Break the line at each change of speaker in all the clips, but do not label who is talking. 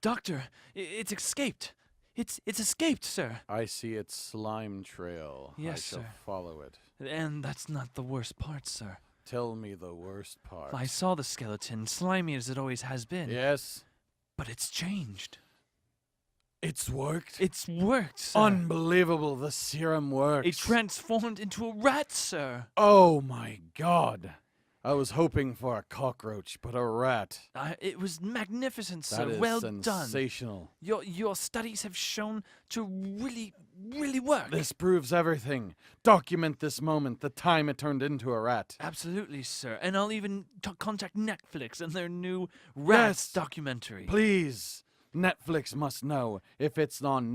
Doctor, it's escaped. It's escaped, sir.
I see its slime trail.
Yes,
I shall
sir.
follow it.
And that's not the worst part, sir.
Tell me the worst part.
I saw the skeleton, slimy as it always has been.
Yes?
But it's changed.
It's worked?
It's worked, sir.
Unbelievable, the serum works.
It transformed into a rat, sir.
Oh my god. I was hoping for a cockroach, but a rat.
It was magnificent, sir.
That is
Well done.
sensational.
Your studies have shown to really work.
This proves everything. Document this moment, the time it turned into a rat.
Absolutely, sir. And I'll even contact Netflix and their new Rats
Yes.
documentary.
Please. Netflix must know. If it's not on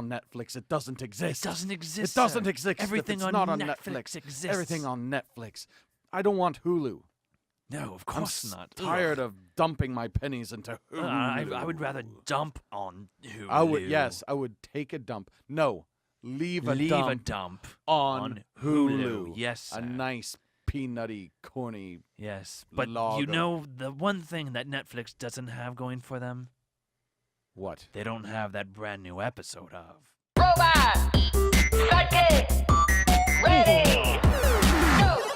Netflix, it doesn't exist.
It doesn't exist,
It doesn't
sir.
exist. if
Everything
it's
on
not on
Netflix exists.
Everything on Netflix. I don't want Hulu.
No, of course not.
Tired of dumping my pennies into Hulu.
I would rather dump on Hulu.
I would take a dump. No, leave a
dump
on Hulu.
Yes, sir.
A nice peanutty, corny.
Yes, but
log
you
of-
know the one thing that Netflix doesn't have going for them?
What?
They don't have that brand new episode of.
Robot! Sidekick! Ready! Go,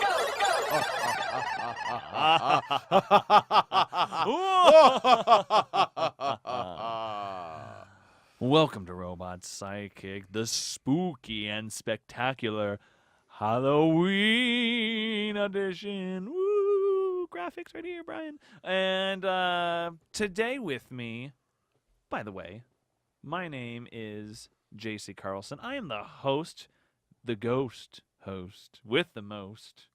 Welcome to Robot Sidekick, the spooky and spectacular Halloween edition. Woo! Graphics right here, Brian. And today with me, by the way, my name is JC Carlson. I am the host, the ghost host with the most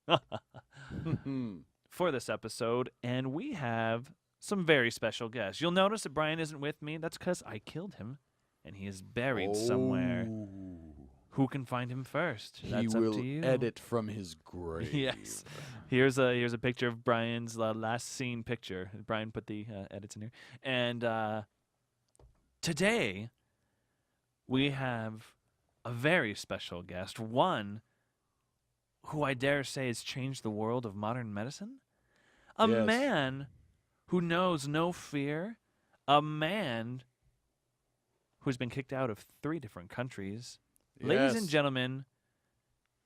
for this episode, and we have some very special guests. You'll notice that Brian isn't with me. That's because I killed him, and he is buried somewhere. Who can find him first?
He
That's
will
up to you.
edit from his grave.
Yes. Here's a picture of Brian's last scene picture. Brian put the edits in here. And today, we have a very special guest. One who I dare say has changed the world of modern medicine. A
Yes.
man who knows no fear. A man who's been kicked out of 3 different countries. Ladies and
Yes.
gentlemen,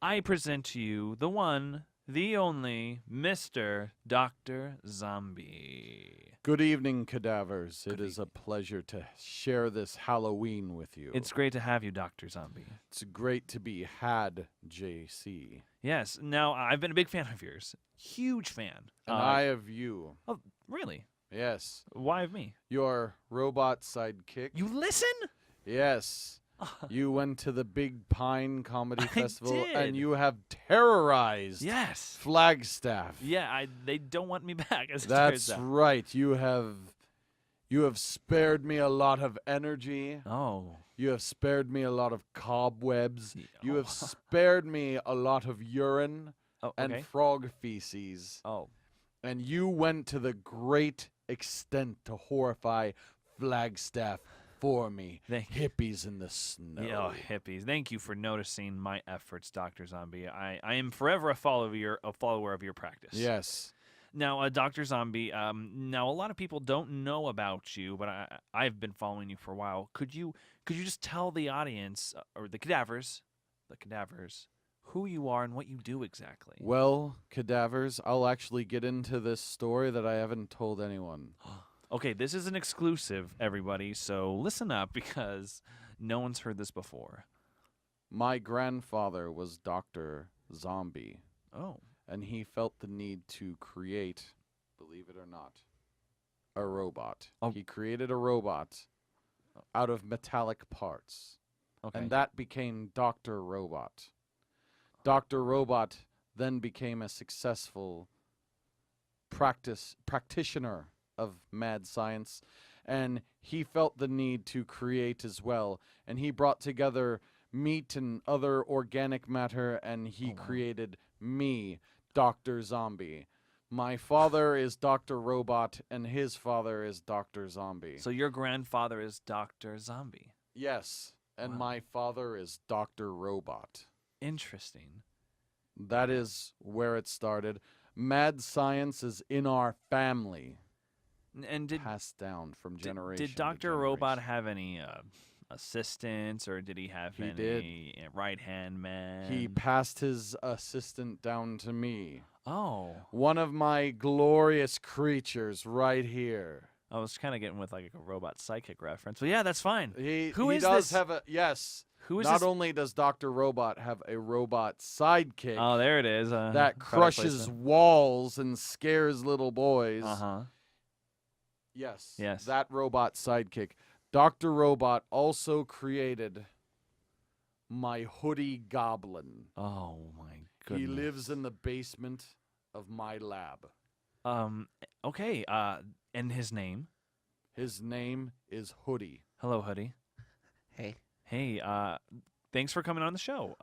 I present to you the one, the only, Mr. Dr. Zombie.
Good evening, cadavers. It is a pleasure to share this Halloween with you.
It's great to have you, Dr. Zombie.
It's great to be had, JC.
Yes, now I've been a big fan of yours. Huge fan.
And I of you.
Oh, really?
Yes.
Why of me?
Your robot sidekick.
You listen?
Yes. You went to the Big Pine Comedy
I
Festival
did.
and you have terrorized
Yes.
Flagstaff.
Yeah, they don't want me back, as it
That's
turns out.
right. You have spared me a lot of energy.
Oh.
You have spared me a lot of cobwebs.
Yeah.
You have spared me a lot of urine
Oh,
and
okay.
frog feces.
Oh.
And you went to the great extent to horrify Flagstaff for me.
Thank
Hippies in the snow.
Yeah, oh, hippies. Thank you for noticing my efforts, Dr. Zombie. I am forever a follower of your practice.
Yes.
Now, Dr. Zombie, now a lot of people don't know about you, but I've been following you for a while. Could you just tell the audience, or the cadavers, who you are and what you do exactly?
Well, cadavers, I'll actually get into this story that I haven't told anyone.
Okay, this is an exclusive, everybody, so listen up because no one's heard this before.
My grandfather was Dr. Zombie,
Oh.
and he felt the need to create, believe it or not, a robot.
Oh.
He created a robot out of metallic parts,
Okay.
and that became Dr. Robot. Dr. Robot then became a successful practitioner of mad science, and he felt the need to create as well, and he brought together meat and other organic matter, and he created me, Dr. Zombie. My father is Dr. Robot, and his father is Dr. Zombie.
So your grandfather is Dr. Zombie.
Yes, and
Wow.
my father is Dr. Robot.
Interesting.
That is where it started. Mad science is in our family.
And did
passed down from
did,
generation
did
to
Dr. Robot
generation.
have any assistants, or did he have
He
any
did.
right-hand man?
He passed his assistant down to me.
Oh.
One of my glorious creatures right here.
I was kind of getting with like a robot psychic reference. But yeah, that's fine.
He
Who
he
is
does
this?
have a yes.
Who is
Not
this?
only does Dr. Robot have a robot sidekick
Oh, there it is.
that crushes walls and scares little boys.
Uh-huh.
Yes.
Yes.
That robot sidekick. Dr. Robot also created my hoodie goblin.
Oh my goodness.
He lives in the basement of my lab.
Okay. And his name?
His name is Hoodie.
Hello, Hoodie.
Hey,
Hey, thanks for coming on the show.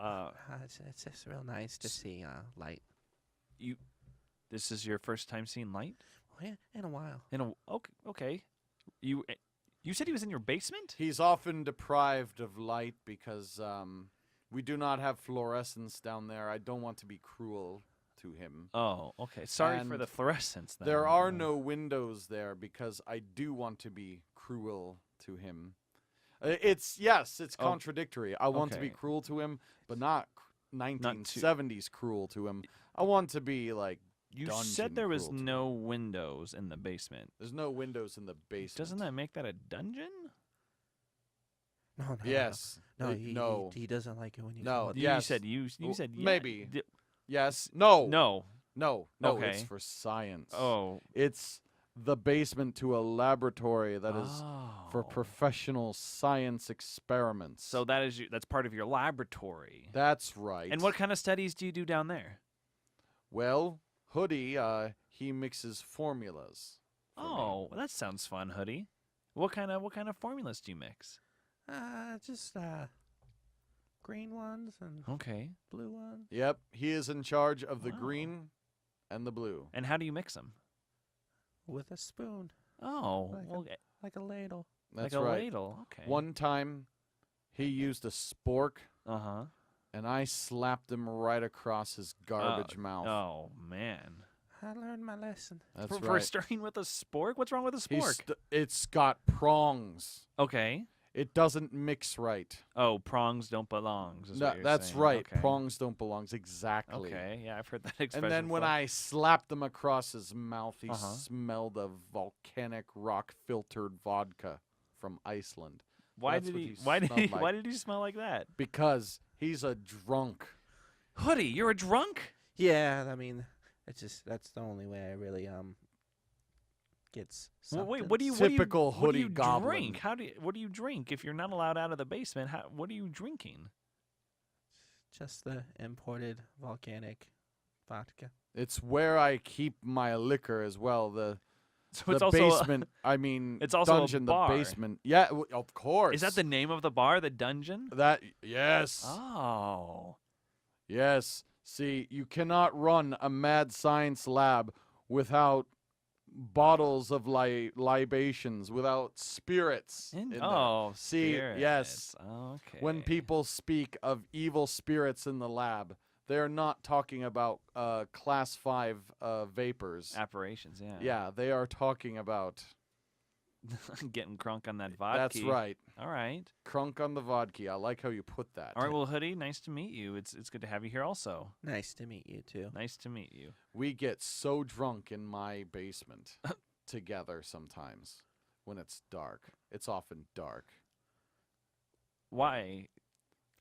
it's just real nice to see light.
This is your first time seeing light?
Oh, yeah, in a while.
Okay. You said he was in your basement?
He's often deprived of light because we do not have fluorescence down there. I don't want to be cruel to him.
Oh, okay. Sorry for
And
the fluorescence then.
There are no windows there because I do want to be cruel to him. It's
Oh,
contradictory. I want to be
okay.
cruel to him, but not 1970s cruel to him. I want to be like
You
dungeon
said there was
cruel to
no windows in the basement.
there's no windows in the basement.
Doesn't that make that a dungeon?
No.
Yes.
No,
no.
he doesn't like it when you
No,
call it.
You
Yes.
said you
Well,
said yeah.
maybe.
D-
Yes. No.
No.
No. It's
Okay.
for science.
Oh.
It's the basement to a laboratory that is for
Oh.
professional science experiments.
So that's part of your laboratory.
That's right.
And what kind of studies do you do down there?
Well, Hoodie, he mixes formulas. for me.
Oh, that sounds fun, Hoodie. What kind of formulas do you mix?
Just green ones and
Okay.
blue ones
Yep, he is in charge of the
Wow.
green and the blue.
And how do you mix them?
with a spoon,
Oh,
Like a-
well,
like a ladle.
That's
like a
right.
ladle. Okay.
One time, he used a spork,
Uh-huh.
and I slapped him right across his garbage mouth.
Oh, man.
I learned my lesson.
That's
for
right.
starting with a spork? What's wrong with a
He's
spork?
it's got prongs.
Okay.
It doesn't mix right.
Oh, prongs don't belong. Is
No,
what you're
that's
saying.
right.
Okay.
Prongs don't belong. Exactly.
Okay. Yeah, I've heard that expression.
And then when
before.
I slapped him across his mouth, he
Uh-huh.
smelled of volcanic rock filtered vodka from Iceland.
why
that's
did
what
he
he
why did
smelled
he
like.
why did he smell like that?
Because he's a drunk.
Hoodie, you're a drunk?
Yeah, I mean, that's the only way I really gets
Well,
something.
wait, what do you
Typical
what do
hoodie
you
goblin.
drink? What do you drink if you're not allowed out of the basement? What are you drinking?
Just the imported volcanic vodka.
It's where I keep my liquor as well. The
So it's
the
also
basement. I mean,
it's also a
dungeon.
bar.
The basement. Yeah, of course.
is that the name of the bar, the dungeon?
that? Yes.
Oh.
Yes. See, you cannot run a mad science lab without bottles of libations, without spirits. in there.
Oh,
See, yes.
spirits. Okay.
When people speak of evil spirits in the lab, they're not talking about class 5 vapors.
apparitions, yeah.
Yeah, they are talking about.
Getting crunk on that vodka.
That's right.
All right.
Crunk on the vodka. I like how you put that.
All right, well, Hoodie, nice to meet you. It's good to have you here also.
Nice to meet you too.
Nice to meet you.
We get so drunk in my basement together sometimes when it's dark. It's often dark.
Why?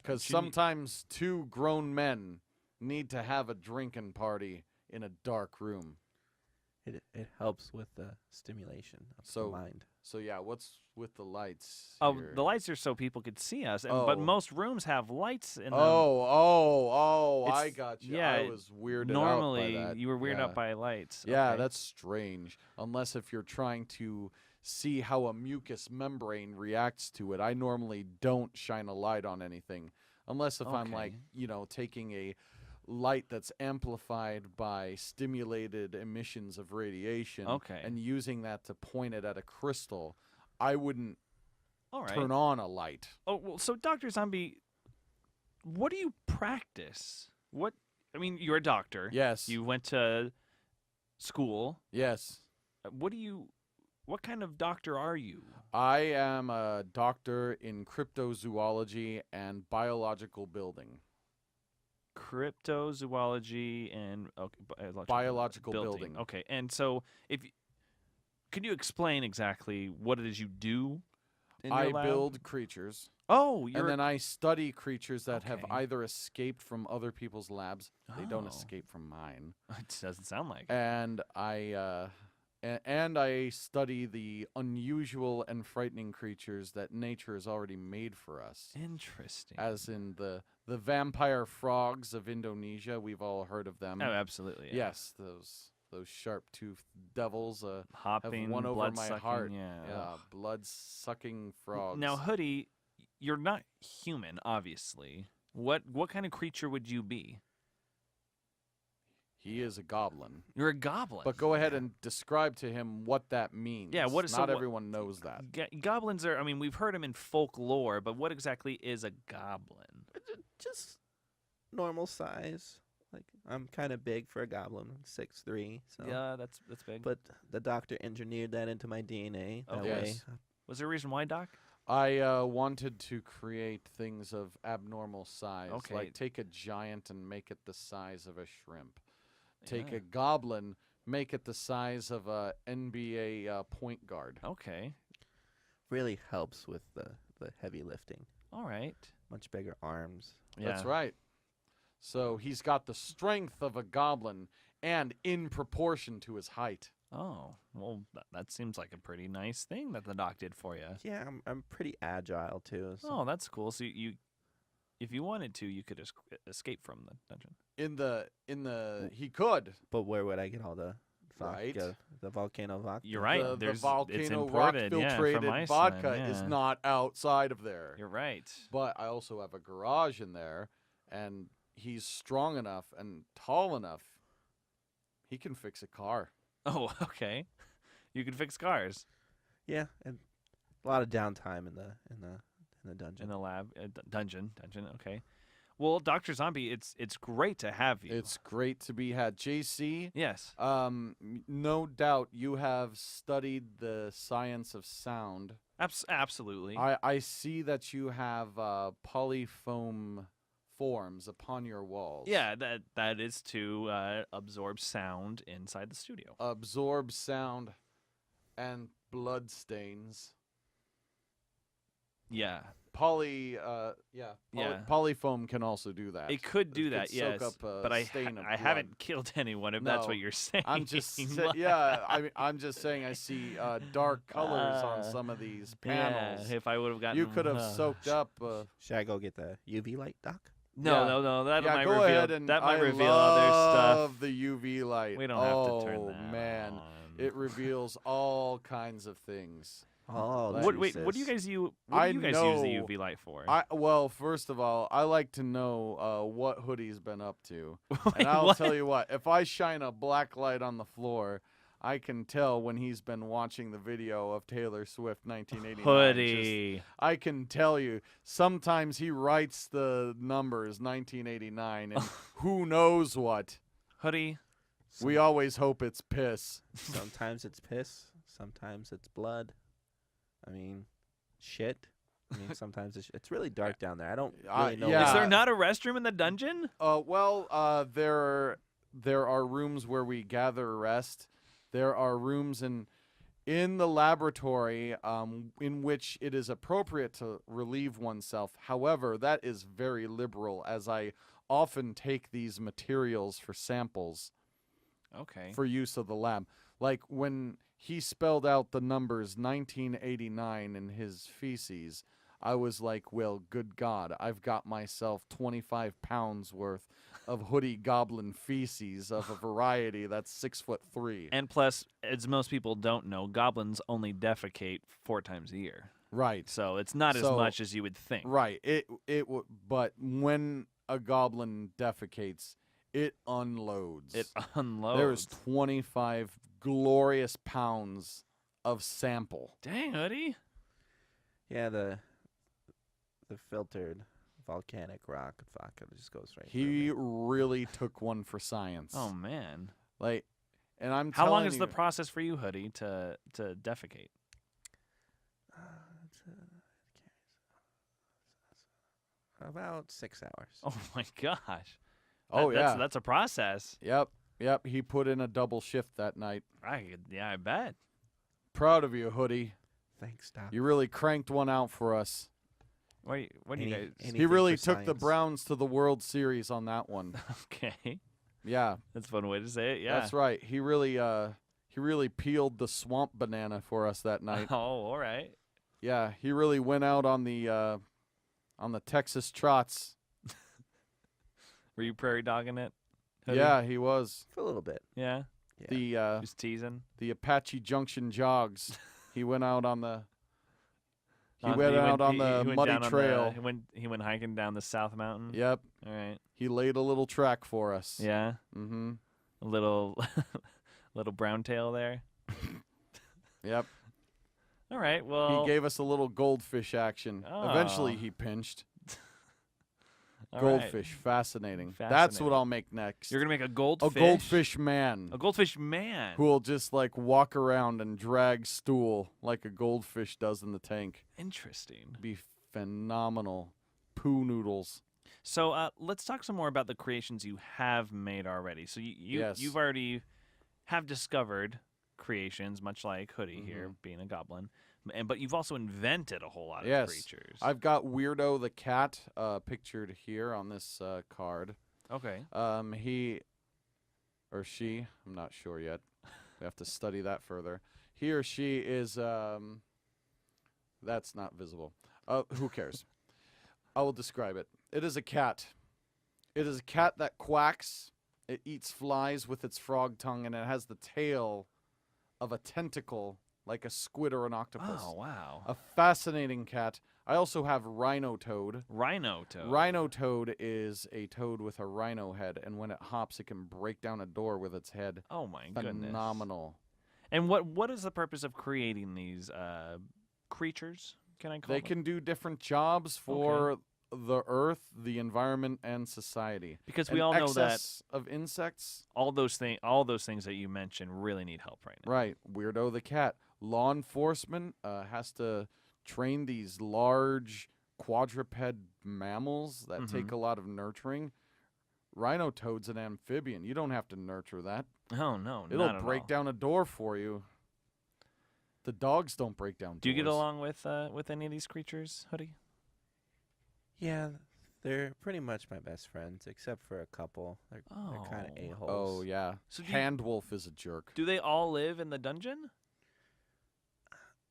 Because
Shouldn't you-
sometimes two grown men need to have a drinking party in a dark room.
It helps with the stimulation of
So-
the mind.
So yeah, what's with the lights?
Oh,
here?
the lights are so people could see us, but
Oh.
most rooms have lights in them.
I
It's-
got you.
yeah,
I was weirded
Normally,
out by that.
you were weirded
yeah.
out by lights.
Yeah,
Okay.
that's strange. Unless if you're trying to see how a mucus membrane reacts to it. I normally don't shine a light on anything. Unless if I'm like,
Okay.
taking a light that's amplified by stimulated emissions of radiation
Okay.
and using that to point it at a crystal, I wouldn't
All right.
turn on a light.
Oh, well, so Dr. Zombie, what do you practice? I mean, you're a doctor.
Yes.
You went to school.
Yes.
What do you what kind of doctor are you?
I am a doctor in cryptozoology and biological building.
Cryptozoology and
Biological building.
Okay, and so can you explain exactly what it is you do in your
I
lab?
build creatures,
Oh,
and then I study creatures that have
Okay.
either escaped from other people's labs. They don't
Oh.
escape from mine.
It doesn't sound like it.
And I study the unusual and frightening creatures that nature has already made for us.
Interesting.
As in the vampire frogs of Indonesia. We've all heard of them.
Oh, absolutely. Yeah.
Yes, those sharp-toothed devils
Hopping,
have won over
blood
my
sucking,
heart.
Yeah.
Blood-sucking frogs.
Now, Hoodie, you're not human, obviously. What kind of creature would you be?
He is a goblin.
You're a goblin.
But go ahead and describe to him what that means.
Yeah, what is- so
Not
what-
everyone knows that.
Goblins are, I mean, we've heard them in folklore, but what exactly is a goblin?
Just normal size. Like I'm kind of big for a goblin, 6'3". So.
Yeah, that's big.
But the doctor engineered that into my DNA. That
Oh,
way,
yes.
Was there a reason why, Doc?
I wanted to create things of abnormal size.
Okay.
Like take a giant and make it the size of a shrimp. Take
Yeah.
a goblin, make it the size of a NBA point guard.
Okay.
really helps with the heavy lifting.
All right.
Much bigger arms.
That's
Yeah.
right. So he's got the strength of a goblin and in proportion to his height.
Oh, well, that seems like a pretty nice thing that the doc did for you.
Yeah, I'm pretty agile too. So.
Oh, that's cool. So if you wanted to, you could escape from the dungeon.
He could.
But where would I get all the
Right.
vodka? The volcano vodka.
You're right.
The
There's it's
volcano rock
imported, yeah,
filtrated
from Iceland,
vodka is
yeah.
not outside of there.
You're right.
But I also have a garage in there, and he's strong enough and tall enough. He can fix a car.
Oh, okay. You can fix cars
Yeah, and a lot of downtime in the dungeon.
in the lab. Dungeon. Okay. Well, Dr. Zombie, it's great to have you.
It's great to be had. JC,
yes.
no doubt you have studied the science of sound.
Absolutely.
I see that you have polyfoam forms upon your walls.
Yeah, that is to absorb sound inside the studio.
Absorb sound and blood stains.
Yeah.
Polyfoam can also do that.
It could do that,
soak
yes.
up a
But I
stain of
haven't
blood.
killed anyone, if that's
No,
what you're saying.
I'm just I'm just saying I see dark colors on some of these panels.
Yeah, if I would have gotten
You could have soaked up.
Should I go get the UV light, Doc?
No, that
yeah,
might
go
reveal
ahead and
that might
I
reveal other
love
stuff.
the UV light.
We don't have to turn that
Oh man,
on.
it reveals all kinds of things.
Oh,
Like-
What do you guys use? What do you guys use the
know-
UV light for?
Well, first of all, I like to know what Hoodie's been up to,
Wait,
and I'll
what?
tell you what. If I shine a black light on the floor, I can tell when he's been watching the video of Taylor Swift 1989.
Hoodie.
I can tell you. Sometimes he writes the numbers 1989, and who knows what.
Hoodie.
We always hope it's piss.
Sometimes it's piss. Sometimes it's blood. I mean, shit. I mean, sometimes it's really dark down there. I don't really know.
yeah.
Is there not a restroom in the dungeon?
There are rooms where we gather rest. There are rooms in the laboratory in which it is appropriate to relieve oneself. However, that is very liberal, as I often take these materials for samples
Okay.
for use of the lab. Like when he spelled out the numbers 1989 in his feces, I was like, well, good God, I've got myself 25 pounds worth of hoodie goblin feces of a variety that's 6'3".
And plus, as most people don't know, goblins only defecate 4 times a year.
Right.
So it's not as
So-
much as you would think.
Right. But when a goblin defecates, it unloads.
It unloads.
There's 25 glorious pounds of sample.
Dang, Hoodie.
Yeah, the filtered volcanic rock vodka just goes right through
He
me.
really took one for science.
Oh, man.
Like, And I'm
How long
telling
is the process for you, Hoodie, to defecate?
About 6 hours.
Oh my gosh.
Oh, yeah.
That's a process.
Yep. He put in a double shift that night.
I bet.
Proud of you, Hoodie.
Thanks, Doc.
You really cranked one out for us.
What do you guys?
He really
for
took the
science.
Browns to the World Series on that one.
Okay,
Yeah,
that's a fun way to say it. Yeah.
that's right. He really peeled the swamp banana for us that night.
Oh, all right.
Yeah, he really went out on the Texas trots.
Were you prairie dogging it? Hoodie?
Yeah, he was.
For a little bit.
Yeah.
Yeah.
Just teasing.
The Apache Junction jogs. He went out on the
He
muddy
down
trail.
He went hiking down the South Mountain.
Yep.
All right.
He laid a little track for us.
Yeah.
Mm-hmm.
A little brown tail there.
Yep.
All right. Well,
He gave us a little goldfish action. Eventually
Oh.
he pinched.
all right.
Goldfish, fascinating. That's
Fascinating.
what I'll make next.
You're gonna make a
a
goldfish.
goldfish man
A goldfish man.
who will just like walk around and drag stool like a goldfish does in the tank.
Interesting.
Be phenomenal. Poo noodles.
So let's talk some more about the creations you have made already. So
Yes.
you've already have discovered creations, much like Hoodie here,
Mhm.
being a goblin, but you've also invented a whole lot
Yes.
of creatures.
I've got Weirdo the cat pictured here on this card.
Okay.
He or she, I'm not sure yet. We have to study that further. He or she is that's not visible. Who cares? I will describe it. It is a cat. It is a cat that quacks. It eats flies with its frog tongue, and it has the tail of a tentacle like a squid or an octopus.
Oh wow.
A fascinating cat. I also have Rhino Toad.
Rhino toad.
Rhino Toad is a toad with a rhino head, and when it hops, it can break down a door with its head.
Oh my goodness.
Phenomenal.
And what is the purpose of creating these creatures? Can I call
They
them?
can do different jobs for the earth, the environment, and society.
Because we
An
all know that
excess of insects.
all those things that you mentioned really need help right now.
Right. Weirdo the cat. Law enforcement has to train these large quadruped mammals that take a lot of nurturing. Rhino Toad's an amphibian. You don't have to nurture that.
Oh no,
It'll
not at
break
all.
down a door for you. The dogs don't break down doors.
Do you get along with any of these creatures, Hoodie?
Yeah, they're pretty much my best friends, except for a couple. They're kind of
Oh.
a-holes.
Oh, yeah.
So do you-
Handwolf is a jerk.
Do they all live in the dungeon?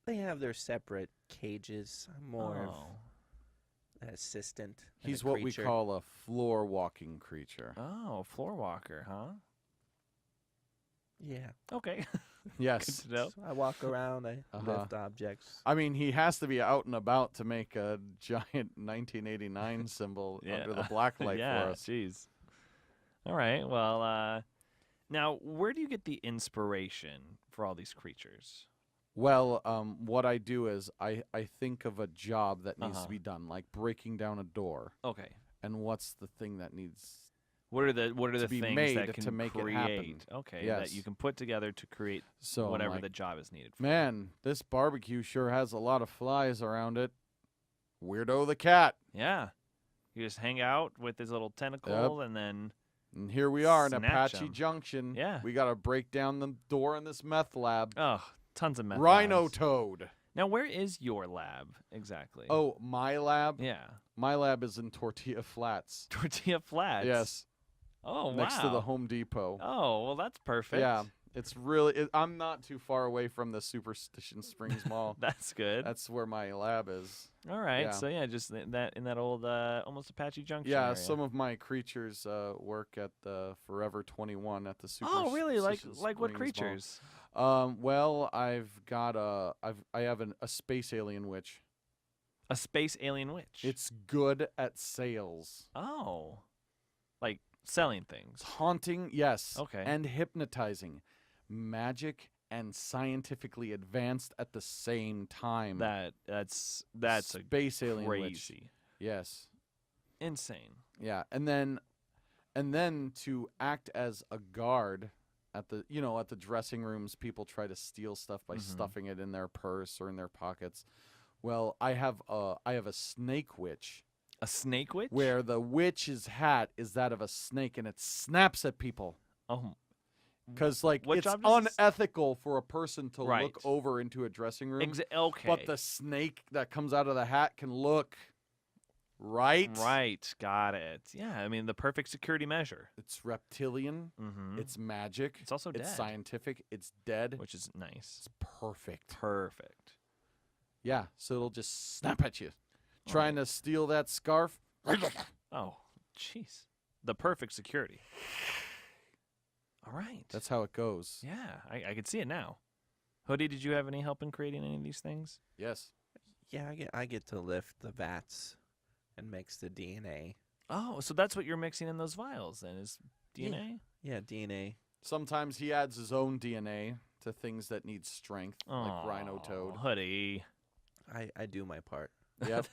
They have their separate cages. I'm more of
Oh.
an assistant. than a
He's what we
creature.
call a floor walking creature.
Oh, floor walker, huh?
Yeah.
Okay.
Yes.
Good to know.
So I walk around. I
Uh-huh.
lift objects.
I mean, he has to be out and about to make a giant 1989 symbol under the black light
yeah,
for us.
jeez. All right. Well, now where do you get the inspiration for all these creatures?
Well, what I do is I think of a job that needs
Uh-huh.
to be done, like breaking down a door.
Okay.
And what's the thing that needs
What are the
be
things
made
that can
to make it
create?
happen.
Okay,
Yes.
that you can put together to create
so I'm
whatever
like,
the job is needed for.
man, this barbecue sure has a lot of flies around it. Weirdo the cat.
Yeah. You just hang out with his little tentacle and then
And here we are in
Snatch
Apache
'em.
Junction.
Yeah.
We got to break down the door in this meth lab.
tons of meth
Rhino
labs.
Toad.
Now where is your lab exactly?
Oh, my lab?
Yeah.
My lab is in Tortilla Flats.
Tortilla Flats.
Yes.
Oh, wow.
Next to the Home Depot.
Oh, well, that's perfect.
Yeah. It's really, I'm not too far away from the Superstition Springs Mall.
That's good.
That's where my lab is.
All right.
yeah.
So, yeah, just that in that old almost Apache Junction
Yeah,
area.
some of my creatures work at the Forever 21 at the Superstition
Oh, really? Like
Springs
what
Mall.
creatures?
Well, I've got I have a space alien witch.
A space alien witch.
It's good at sales.
Oh. Like selling things.
It's haunting, yes.
Okay.
And hypnotizing. Magic and scientifically advanced at the same time.
That's
space alien witch.
crazy.
Yes.
Insane.
Yeah. And then to act as a guard at the at the dressing rooms, people try to steal stuff by stuffing it in their purse or in their pockets. Well, I have a snake witch.
A snake witch?
Where the witch's hat is that of a snake, and it snaps at people.
Oh.
Because, like,
What
it's
job does this-
unethical for a person to
Right.
look over into a dressing room.
Okay.
But the snake that comes out of the hat can look right.
Right. Got it. Yeah. I mean, the perfect security measure.
It's reptilian.
Mm-hmm.
It's magic.
It's also dead.
It's scientific. It's dead.
Which is nice.
It's perfect.
Perfect.
Yeah, so it'll just snap at you. Trying to steal that scarf.
Oh, jeez. The perfect security. All right.
That's how it goes.
Yeah, I can see it now. Hoodie, did you have any help in creating any of these things?
Yes.
Yeah, I get to lift the vats and mix the DNA.
Oh, so that's what you're mixing in those vials then is DNA?
Yeah, DNA.
Sometimes he adds his own DNA to things that need strength, like Rhino Toad.
Hoodie.
I do my part.
Yep.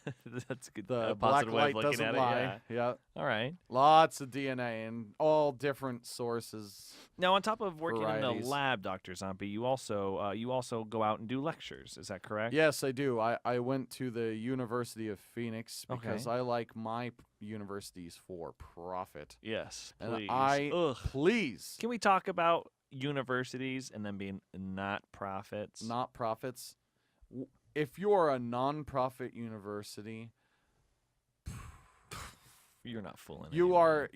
That's a good
The
a
black
positive way of
light
looking
doesn't
at
lie.
it. Yeah.
Yeah.
All right.
Lots of DNA and all different sources.
Now, on top of working in
Varieties.
the lab, Dr. Zombie, you also go out and do lectures. Is that correct?
Yes, I do. I went to the University of Phoenix because
Okay.
I like my universities for profit.
Yes,
And
please. Ugh.
Please,
Can we talk about universities and them being not profits?
not profits. If you're a non-profit university,
You're not fooling
you
anyone.
are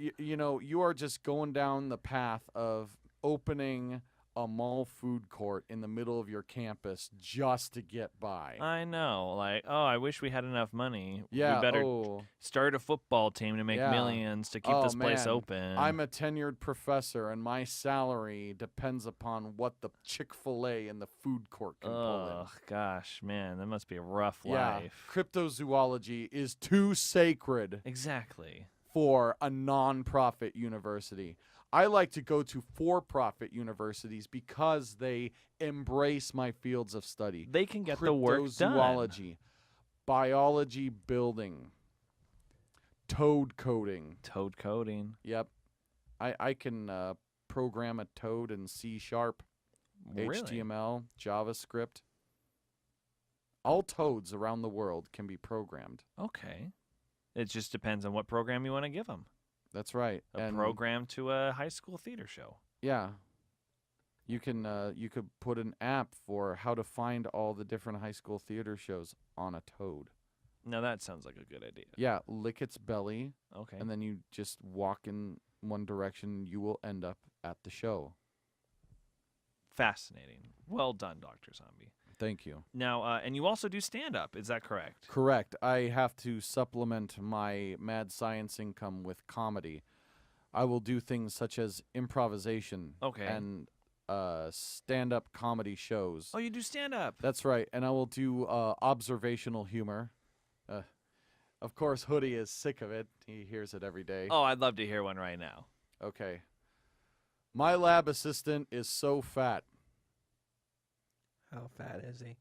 you are just going down the path of opening a mall food court in the middle of your campus just to get by.
I know. Like, oh, I wish we had enough money.
Yeah.
We better
oh,
start a football team to make
Yeah.
millions to keep
Oh,
this place
man.
open.
I'm a tenured professor, and my salary depends upon what the Chick-fil-A and the food court can pull in.
Ugh, gosh, man, that must be a rough
Yeah,
life.
cryptozoology is too sacred
Exactly.
for a non-profit university. I like to go to for-profit universities because they embrace my fields of study.
They can get the work done.
Cryptozoology, biology building, toad coding.
Toad coding.
Yep. I can program a toad in C#,
Really?
HTML, JavaScript. All toads around the world can be programmed.
Okay. It just depends on what program you want to give them.
That's right.
A
And
program to a high school theater show.
yeah. You could put an app for how to find all the different high school theater shows on a toad.
Now that sounds like a good idea.
Yeah, lick its belly
Okay.
and then you just walk in one direction, you will end up at the show.
Fascinating. Well done, Dr. Zombie.
Thank you.
Now, and you also do stand-up. Is that correct?
Correct. I have to supplement my mad science income with comedy. I will do things such as improvisation
Okay.
and stand-up comedy shows.
Oh, you do stand-up.
That's right. And I will do observational humor. Of course, Hoodie is sick of it. He hears it every day.
Oh, I'd love to hear one right now.
Okay. My lab assistant is so fat.
How fat is he?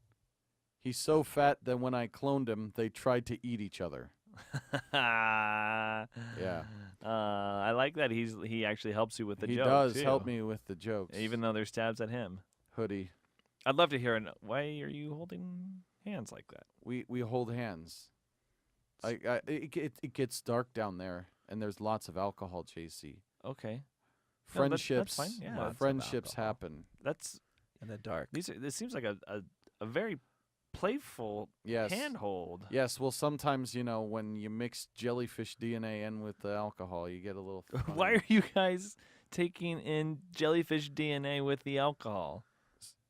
He's so fat that when I cloned him, they tried to eat each other.
Yeah. I like that he actually helps you with the
He
joke.
does
too.
help me with the jokes.
Even though there's stabs at him.
Hoodie.
I'd love to hear why are you holding hands like that?
We hold hands. It gets dark down there, and there's lots of alcohol, JC.
Okay. No,
Friendships,
that's fine. Yeah.
Lots of
friendships
alcohol.
happen.
That's
In the dark.
this seems like a very playful
Yes.
handhold.
Yes. Well, sometimes when you mix jellyfish DNA in with the alcohol, you get a little.
Why
funny.
are you guys taking in jellyfish DNA with the alcohol?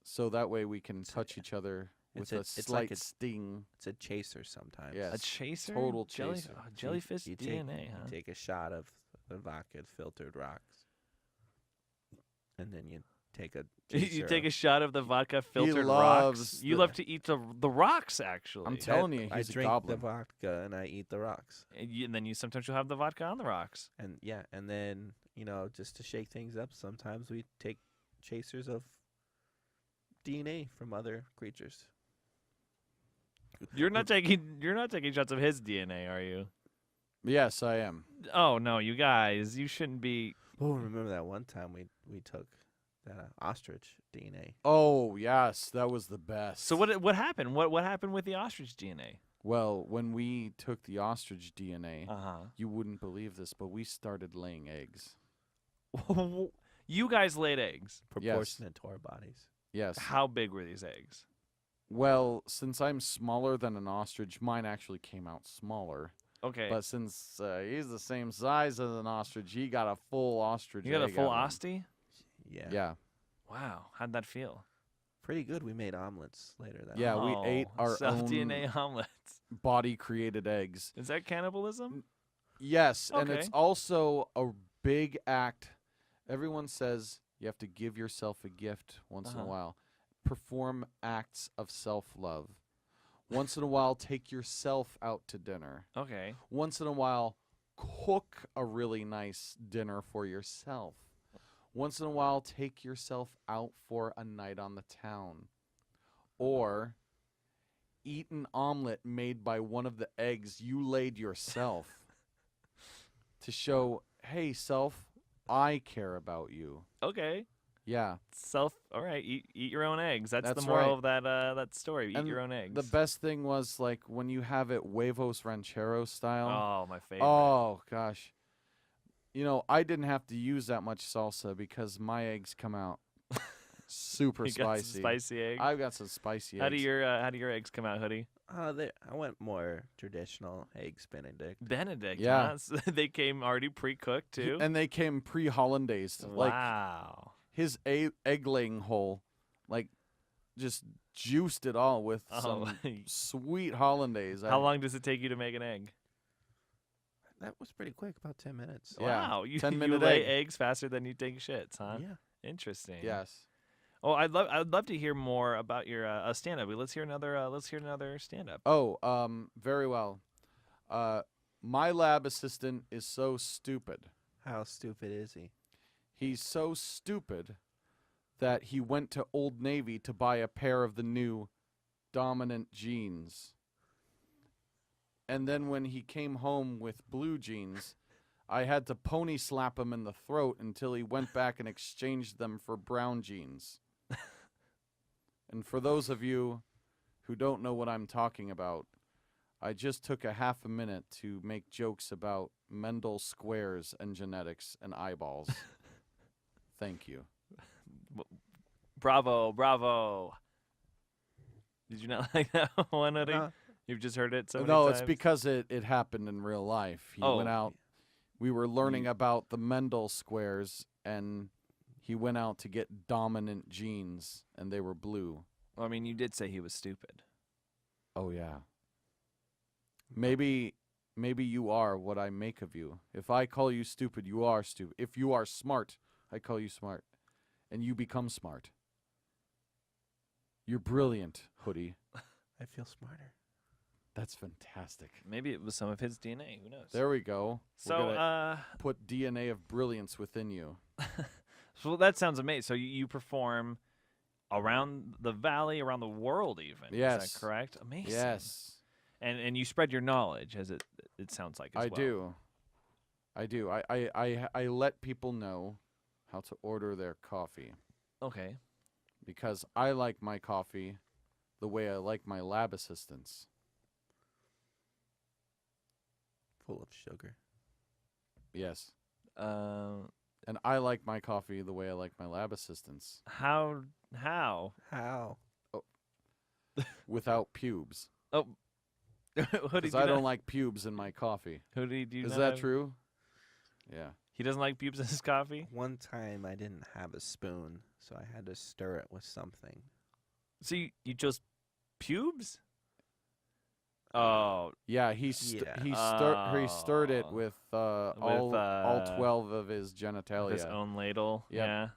So that way we can touch each other with a
it's
slight
like a-
sting.
It's a chaser sometimes.
Yes.
A chaser?
total chaser.
Jellyfish
You
DNA, huh?
You take a shot of the vodka filtered rocks, and then you take a.
You
chaser
take a
of-
shot of the vodka filtered rocks.
loves
You
the-
love to eat the rocks, actually.
I'm telling you,
I
he's a
drink
goblin.
the vodka and I eat the rocks,
And then you sometimes you'll have the vodka on the rocks.
and and then just to shake things up, sometimes we take chasers of DNA from other creatures.
You're not taking shots of his DNA, are you?
Yes, I am.
Oh no, you guys, you shouldn't be.
Oh, remember that one time we took That ostrich DNA.
Oh yes, that was the best.
So what happened? What happened with the ostrich DNA?
Well, when we took the ostrich DNA,
Uh
you wouldn't believe this, but we started laying eggs.
huh. You guys laid eggs.
Proportionate to our bodies.
Yes.
How big were these eggs?
Well, since I'm smaller than an ostrich, mine actually came out smaller.
Okay.
But since he's the same size as an ostrich, he got a full ostrich.
You got a
egg
full
out of him.
ostie?
Yeah.
Yeah.
Wow. How'd that feel?
Pretty good. We made omelets later that
Yeah,
night.
we ate our own
self-DNA omelets.
body-created eggs.
Is that cannibalism?
Yes, and it's
Okay.
also a big act. Everyone says you have to give yourself a gift once in a
Uh-huh.
while. Perform acts of self-love. Once in a while, take yourself out to dinner.
Okay.
Once in a while, cook a really nice dinner for yourself. Once in a while, take yourself out for a night on the town. Or eat an omelet made by one of the eggs you laid yourself to show, hey, self, I care about you.
Okay.
Yeah.
All right. Eat your own eggs. That's the
That's
moral
right.
of that story. Eat
And
your own eggs.
The best thing was, like, when you have it huevos ranchero style.
Oh, my favorite.
Oh, gosh. You know, I didn't have to use that much salsa because my eggs come out super
You got some
spicy.
spicy egg.
I've got some spicy
How
eggs.
do your eggs come out, Hoodie?
I went more traditional eggs Benedict.
Benedict.
Yeah.
Huh? So they came already pre-cooked too.
And they came pre-hollandaise. Like,
Wow.
his egg-laying hole, like, just juiced it all with
Oh,
some sweet hollandaise.
How long does it take you to make an egg?
That was pretty quick, about 10 minutes.
Yeah,
Wow. You
10-minute
lay
egg.
eggs faster than you take shits, huh?
Yeah.
Interesting.
Yes.
Oh, I'd love to hear more about your stand-up. Let's hear another stand-up.
Oh, very well. My lab assistant is so stupid.
How stupid is he?
He's so stupid that he went to Old Navy to buy a pair of the new dominant jeans. And then when he came home with blue jeans, I had to pony slap him in the throat until he went back and exchanged them for brown jeans. And for those of you who don't know what I'm talking about, I just took a half a minute to make jokes about Mendel squares and genetics and eyeballs. Thank you.
Bravo. Did you not like that one, Hoodie?
No.
You've just heard it so many
No,
times?
it's because it happened in real life. He
Oh.
went out. We were learning about the Mendel squares, and he went out to get dominant genes, and they were blue.
Well, I mean, you did say he was stupid.
Oh yeah. Maybe you are what I make of you. If I call you stupid, you are stupid. If you are smart, I call you smart, and you become smart. You're brilliant, Hoodie.
I feel smarter.
That's fantastic.
Maybe it was some of his DNA. Who knows?
There we go. We're
So,
gonna put DNA of brilliance within you.
so that sounds amazing. So you perform around the valley, around the world, even. Is
Yes.
that correct? Amazing.
Yes,
And you spread your knowledge, as it sounds like. As
I
well.
do. I do. I let people know how to order their coffee
Okay.
because I like my coffee the way I like my lab assistants.
Full of sugar.
Yes.
Uh,
And I like my coffee the way I like my lab assistants,
how?
How?
without pubes.
Oh, Hoodie.
Because I don't like pubes in my coffee.
Hoodie, do you
Is
not
that
have-
true? Yeah.
He doesn't like pubes in his coffee.
One time I didn't have a spoon, so I had to stir it with something.
So you chose pubes? Oh,
Yeah, he
Yeah.
he stirred it
Oh.
with all 12 of his
with
genitalia.
his own ladle.
Yep.
Yeah.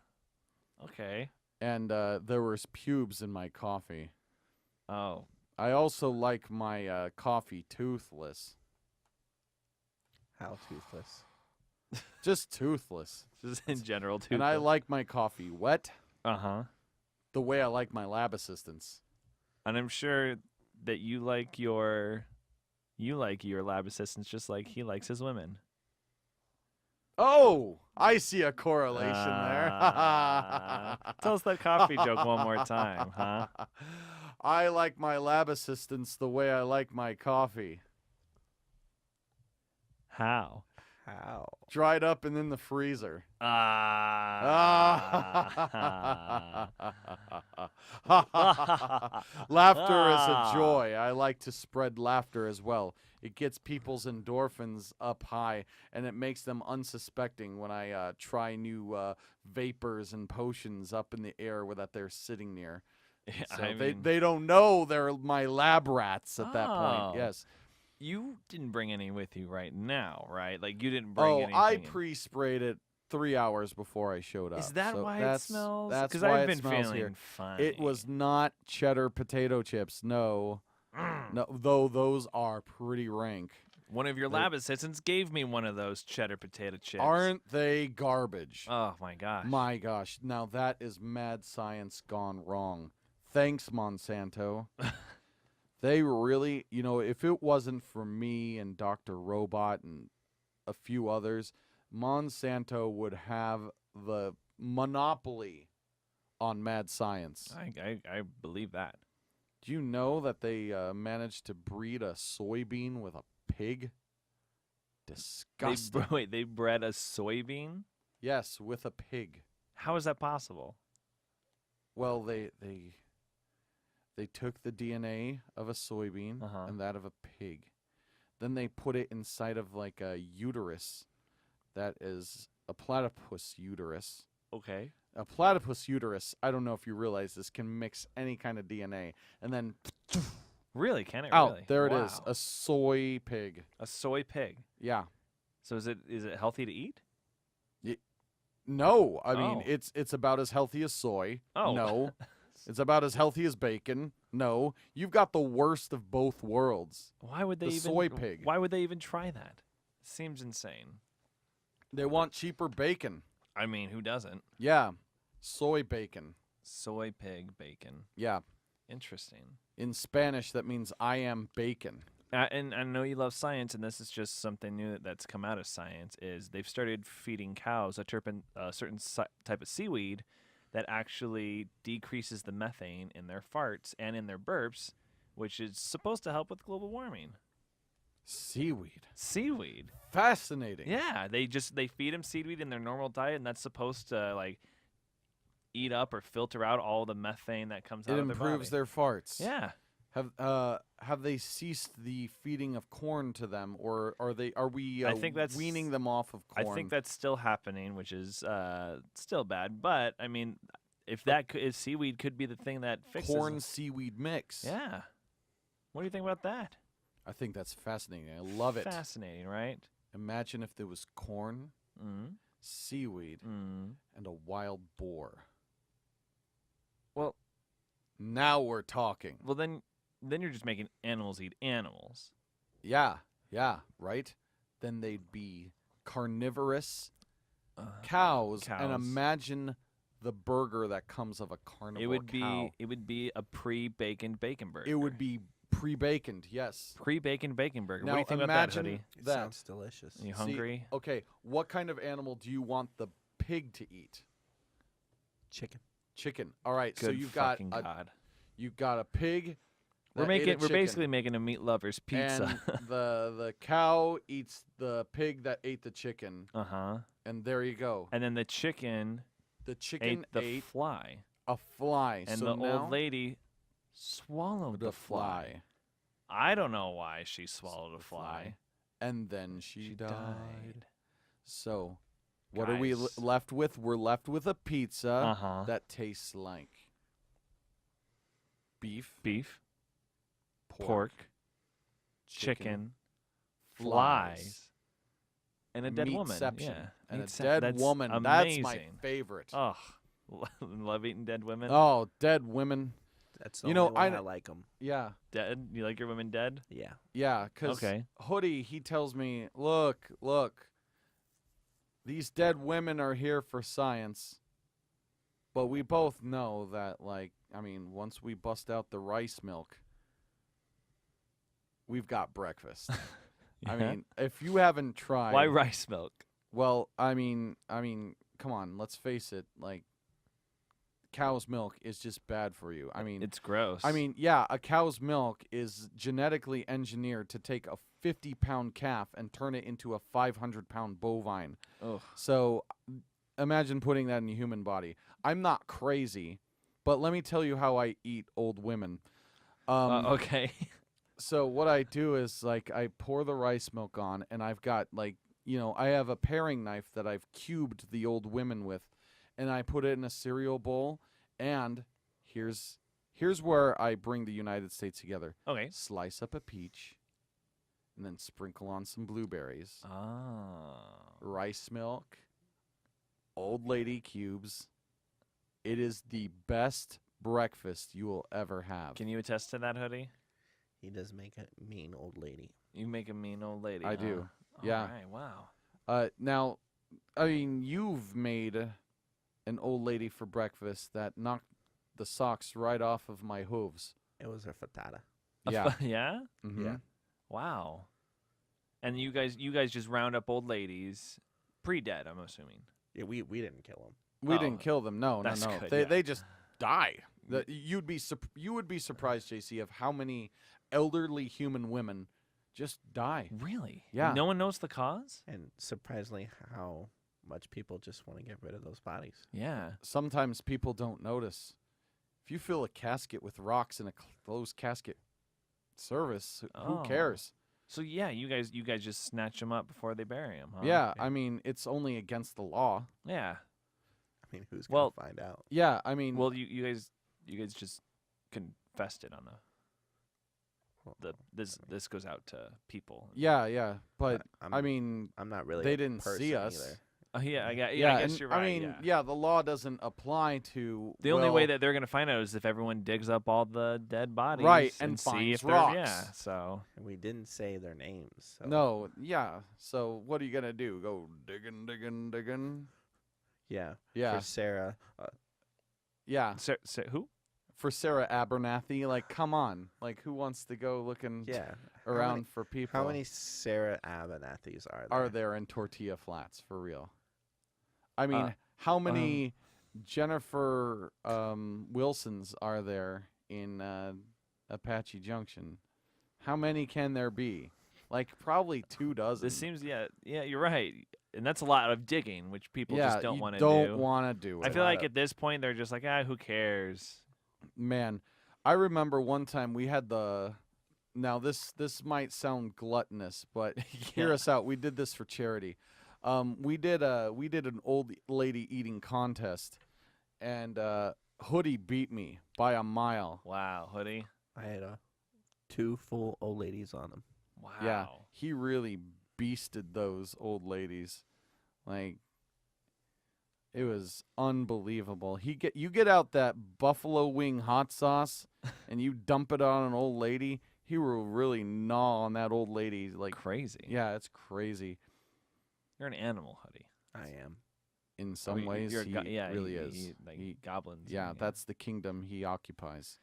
Okay.
And there was pubes in my coffee.
Oh,
I also like my coffee toothless.
How toothless.
Just toothless.
just in general too.
And I like my coffee wet
Uh huh.
the way I like my lab assistants.
And I'm sure that you like your lab assistants just like he likes his women.
Oh, I see a correlation there.
Tell us that coffee joke one more time, huh?
I like my lab assistants the way I like my coffee.
How?
How?
Dried up and in the freezer. Laughter is a joy. I like to spread laughter as well. It gets people's endorphins up high, and it makes them unsuspecting when I try new vapors and potions up in the air that they're sitting near. So
I mean,
they don't know they're my lab rats at that
Oh.
point. Yes.
you didn't bring any with you right now, right? Like you didn't bring
Oh,
anything.
I
in.
pre-sprayed it 3 hours before I showed up.
Is that
so
why it
that's,
smells?
That's
Because
why
I've
it
been
smells
feeling
here.
funny.
It was not cheddar potato chips. No. No, though those are pretty rank.
One of your
They-
lab assistants gave me one of those cheddar potato chips.
Aren't they garbage?
Oh my gosh.
My gosh. Now that is mad science gone wrong. Thanks, Monsanto. They really, if it wasn't for me and Dr. Robot and a few others, Monsanto would have the monopoly on mad science.
I believe that.
Do you know that they managed to breed a soybean with a pig? Disgusting.
Wait, they bred a soybean?
Yes, with a pig.
How is that possible?
Well, they took the DNA of a soybean
Uh-huh.
and that of a pig. Then they put it inside of like a uterus that is a platypus uterus.
Okay.
A platypus uterus, I don't know if you realize this, can mix any kind of DNA. And then
Really? Can it
out,
really?
there it is,
Wow.
a soy pig.
A soy pig.
Yeah.
So is it healthy to eat?
No, I mean
Oh.
it's about as healthy as soy.
Oh.
No. It's about as healthy as bacon. No. You've got the worst of both worlds.
Why would they
The
even
soy pig.
Why would they even try that? Seems insane.
They want cheaper bacon.
I mean, who doesn't?
Yeah. Soy bacon.
Soy pig bacon.
Yeah.
Interesting.
In Spanish, that means I am bacon.
And I know you love science, and this is just something new that's come out of science. Is they've started feeding cows a certain type of seaweed that actually decreases the methane in their farts and in their burps, which is supposed to help with global warming.
Seaweed.
Seaweed.
Fascinating.
Yeah, they feed them seaweed in their normal diet, and that's supposed to like eat up or filter out all the methane that comes out
It
of
improves
their
their farts.
body. Yeah.
Have they ceased the feeding of corn to them, or are we
I think that's-
weaning them off of corn?
I think that's still happening, which is still bad. But I mean, if seaweed could be the thing that fixes
corn seaweed mix.
Yeah. What do you think about that?
I think that's fascinating. I love it.
Fascinating, right?
Imagine if there was corn,
Mm.
seaweed,
Mm.
and a wild boar.
Well,
Now we're talking.
then you're just making animals eat animals.
Yeah, right? Then they'd be carnivorous
Uh,
cows. And
cows.
imagine the burger that comes of a carnivore
it would
cow.
be a pre-baconed bacon burger.
It would be pre-baconed, yes.
pre-baconed bacon burger.
Now
What do you think about that,
imagine
Hoodie?
It
that.
sounds delicious.
You
See,
hungry?
okay, what kind of animal do you want the pig to eat?
Chicken.
Chicken. All right, so
Good
you've got
fucking God.
you've got a pig.
We're
that ate a
making we're
chicken,
basically making a meat lovers pizza.
And the cow eats the pig that ate the chicken,
Uh-huh.
and there you go.
And then the chicken
The chicken
ate the
ate
fly.
a fly.
And
so
the
now
old lady swallowed
the
the fly. I don't know why she swallowed a fly.
and then she died. So, what are we
Guys.
left with? We're left with a pizza
Uh-huh.
that tastes like beef,
Beef, pork, chicken, flies,
flies,
and a dead woman.
meatception,
Yeah.
and a
Meatcep-
dead
that's
woman.
Amazing.
That's my favorite.
Oh, love eating dead women.
Oh, dead women.
That's the
You know,
only way
I-
I like them.
Yeah,
Dead? You like your women dead?
Yeah.
yeah. Because
Okay.
Hoodie, he tells me, look, these dead women are here for science. But we both know that, once we bust out the rice milk, we've got breakfast. I
Yeah?
mean, if you haven't tried,
Why rice milk?
Well, I mean, come on, let's face it. Like, cow's milk is just bad for you. I mean,
It's gross.
yeah, a cow's milk is genetically engineered to take a 50-pound calf and turn it into a 500-pound bovine.
Ugh.
So imagine putting that in a human body. I'm not crazy, but let me tell you how I eat old women.
Okay.
So what I do is, like, I pour the rice milk on, and I've got, like, I have a paring knife that I've cubed the old women with, and I put it in a cereal bowl, and here's where I bring the United States together.
Okay.
Slice up a peach, and then sprinkle on some blueberries, rice milk, old lady cubes. It is the best breakfast you will ever have.
Can you attest to that, Hoodie?
He does make a mean old lady.
You make a mean old lady.
I
huh?
do.
All
Yeah.
right, wow.
Now, I mean, you've made an old lady for breakfast that knocked the socks right off of my hooves.
It was her frittata.
Yeah.
Yeah?
Mhm.
Yeah.
Wow. And you guys just round up old ladies pre-dead, I'm assuming.
Yeah, we didn't kill him.
We
Oh,
didn't kill them. No,
that's
no.
good,
They
yeah.
just die. You would be surprised, JC, of how many elderly human women just die.
Really?
Yeah.
No one knows the cause?
And surprisingly, how much people just want to get rid of those bodies.
Yeah.
Sometimes people don't notice. If you fill a casket with rocks in a closed casket service, who
Oh.
cares?
So yeah, you guys just snatch them up before they bury them, huh?
Yeah, I mean, it's only against the law.
Yeah.
I mean, who's
Well-
gonna find out?
Yeah, I mean,
Well, you guys just confessed it on this goes out to people.
yeah, but
I'm,
I mean,
I'm not really.
they
a
didn't see
person
us.
either.
Oh yeah, I guess
and
you're right.
I mean,
yeah.
the law doesn't apply to
The only way
well,
that they're gonna find out is if everyone digs up all the dead bodies,
Right,
and
and
see
finds
if they're
rocks.
yeah. So
And we didn't say their names. So.
No, yeah. So what are you gonna do? Go digging?
Yeah.
Yeah,
For Sarah.
yeah.
who?
For Sarah Abernathy, like, come on, like, who wants to go looking
Yeah.
around for people?
How many Sarah Abernathy's are there?
are there in tortilla flats for real? I mean,
Uh,
how many Jennifer Wilsons are there in Apache Junction? How many can there be? Like, probably 24.
This seems yeah, you're right, and that's a lot of digging, which people
yeah,
just don't
you
want to
don't
do.
want to do it.
I feel like at this point they're just like, who cares?
Man, I remember one time we had now this might sound gluttonous, but hear
Yeah.
us out. We did this for charity. We did an old lady eating contest, and Hoodie beat me by a mile.
Wow, Hoodie.
I had 2 full old ladies on them.
Wow.
Yeah, he really beasted those old ladies. Like, it was unbelievable. You get out that buffalo wing hot sauce and you dump it on an old lady. He will really gnaw on that old lady. Like,
Crazy.
yeah, it's crazy.
You're an animal, Hoodie.
I am.
In
I
some
mean,
ways,
you're a
he
yeah,
really
he-
is.
he- like
He-
goblins.
yeah,
and,
that's the kingdom he occupies.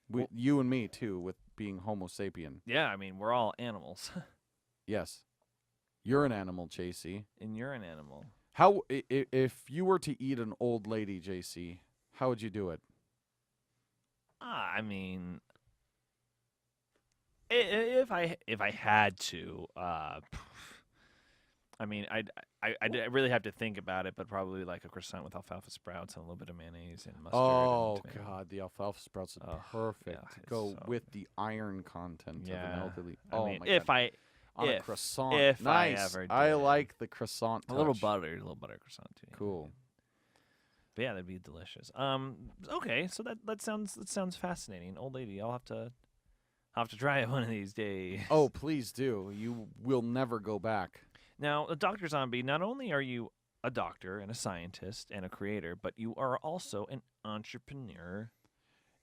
Well-
You and me too, with being Homo sapien.
yeah. I mean, we're all animals,
Yes, you're an animal, JC.
and you're an animal.
How if you were to eat an old lady, JC? How would you do it?
I mean, if I had to, I mean, I'd really have to think about it, but probably like a croissant with alfalfa sprouts and a little bit of mayonnaise and mustard.
Oh
and tomato.
God, the alfalfa sprouts are
Oh,
perfect.
yeah, it's
Go
so
with the iron content of an
Yeah.
elderly.
I
Oh
mean,
my
if
God. On a
if-
croissant,
if I
nice.
ever
I
did.
like the croissant.
a little
touch.
butter croissant too. yeah.
Cool.
But yeah, that'd be delicious. Okay, so that sounds fascinating. Old lady, I'll have to try it one of these days.
Oh, please do. You will never go back.
Now, Dr. Zombie, not only are you a doctor and a scientist and a creator, but you are also an entrepreneur.